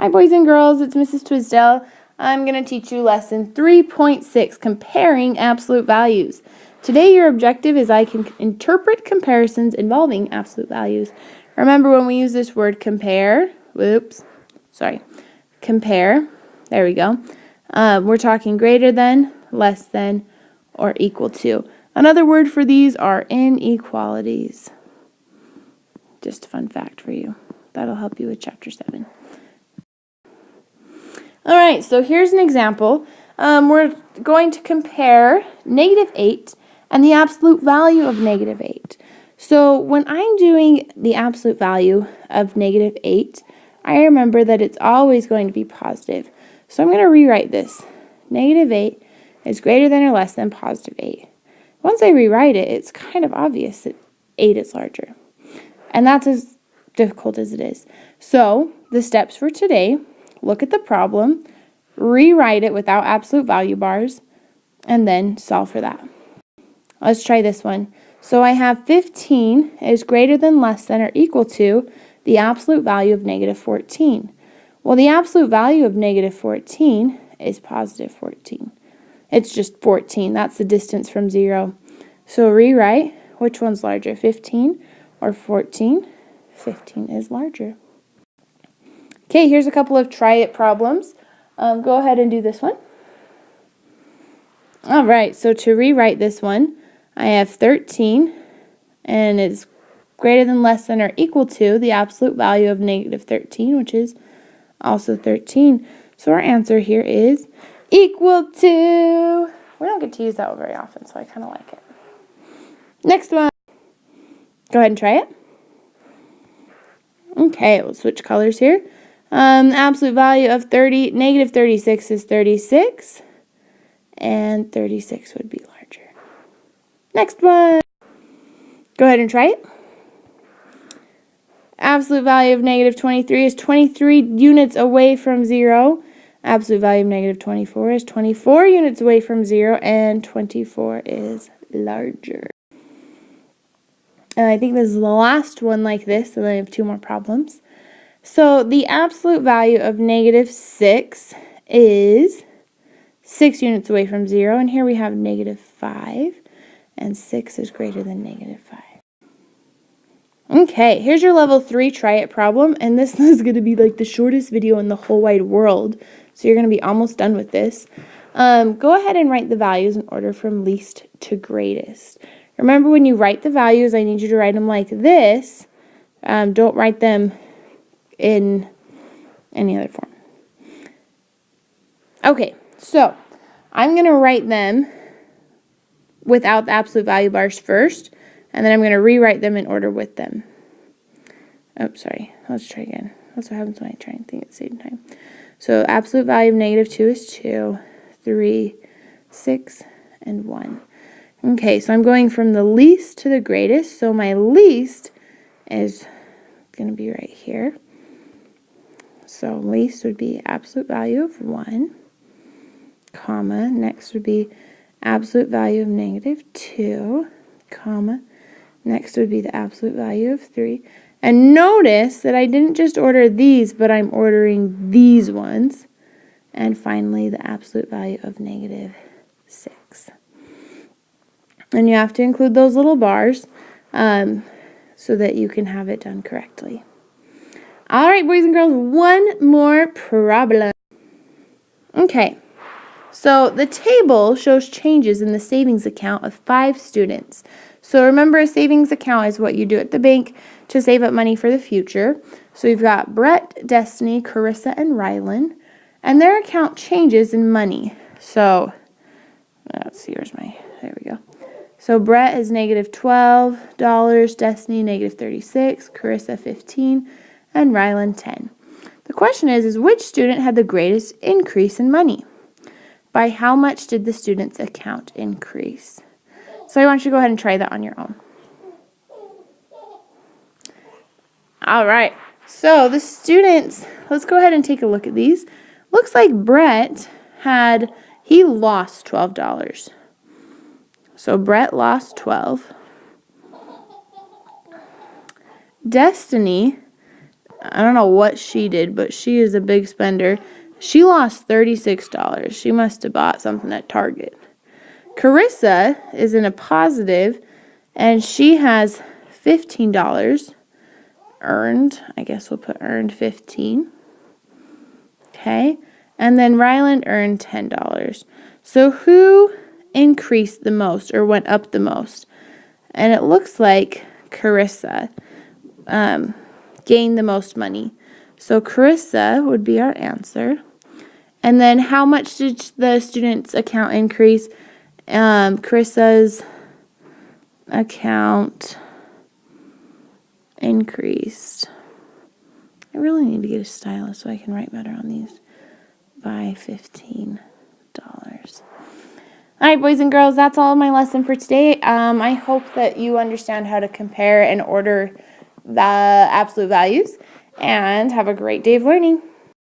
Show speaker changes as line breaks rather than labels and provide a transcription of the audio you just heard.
Hi boys and girls, it's Mrs. Twisdale. I'm going to teach you lesson 3.6, comparing absolute values. Today your objective is I can interpret comparisons involving absolute values. Remember when we use this word compare, compare, there we go. We're talking greater than, less than, or equal to. Another word for these are inequalities. Just a fun fact for you. That'll help you with chapter 7. All right, so here's an example. We're going to compare -8 and the absolute value of -8. So when I'm doing the absolute value of -8, I remember that it's always going to be positive. So I'm going to rewrite this. -8 is greater than or less than +8. Once I rewrite it, it's kind of obvious that 8 is larger. And that's as difficult as it is. So the steps for today: look at the problem, rewrite it without absolute value bars, and then solve for that. Let's try this one. So I have 15 is greater than, less than, or equal to the absolute value of -14. Well, the absolute value of -14 is +14. It's just 14. That's the distance from 0. So rewrite, which one's larger, 15 or 14? 15 is larger. Okay, here's a couple of try it problems. Go ahead and do this one. All right, so to rewrite this one, I have 13, and it's greater than, less than, or equal to the absolute value of -13, which is also 13. So our answer here is equal to. We don't get to use that one very often, so I kind of like it. Next one. Go ahead and try it. Okay, we'll switch colors here. Absolute value of -36 is 36, and 36 would be larger. Next one. Go ahead and try it. Absolute value of -23 is 23 units away from 0. Absolute value of -24 is 24 units away from 0, and 24 is larger. And I think this is the last one like this, and then I have 2 more problems. So the absolute value of -6 is 6 units away from 0, and here we have -5, and 6 is greater than -5. Okay, here's your level 3 try it problem, and this is going to be like the shortest video in the whole wide world, so you're going to be almost done with this. Go ahead and write the values in order from least to greatest. Remember, when you write the values, I need you to write them like this. Don't write them in any other form. Okay, so I'm going to write them without the absolute value bars first, and then I'm going to rewrite them in order with them. Oh, sorry. Let's try again. That's what happens when I try and think at the same time. So absolute value of -2 is 2, 3, 6, and 1. Okay, so I'm going from the least to the greatest. So my least is going to be right here. So least would be absolute value of 1, comma, next would be absolute value of -2, comma, next would be the absolute value of 3. And notice that I didn't just order these, but I'm ordering these ones. And finally, the absolute value of -6. And you have to include those little bars so that you can have it done correctly. All right, boys and girls, one more problem. Okay, so the table shows changes in the savings account of 5 students. So remember, a savings account is what you do at the bank to save up money for the future. So you've got Brett, Destiny, Carissa, and Rylan, and their account changes in money. So let's see, there we go. So Brett is -$12, Destiny -36, Carissa 15, and Rylan 10. The question is which student had the greatest increase in money? By how much did the student's account increase? So I want you to go ahead and try that on your own. All right, so the students, let's go ahead and take a look at these. Looks like Brett he lost $12. So Brett lost 12. Destiny I don't know what she did, but she is a big spender. She lost $36. She must have bought something at Target. Carissa is in a positive, and she has $15 earned. I guess we'll put earned 15. Okay. And then Ryland earned $10. So who increased the most or went up the most? And it looks like Carissa gained the most money. So Carissa would be our answer. And then how much did the student's account increase? Carissa's account increased. I really need to get a stylus so I can write better on these. By $15. All right, boys and girls, that's all of my lesson for today. I hope that you understand how to compare and order the absolute values, and have a great day of learning.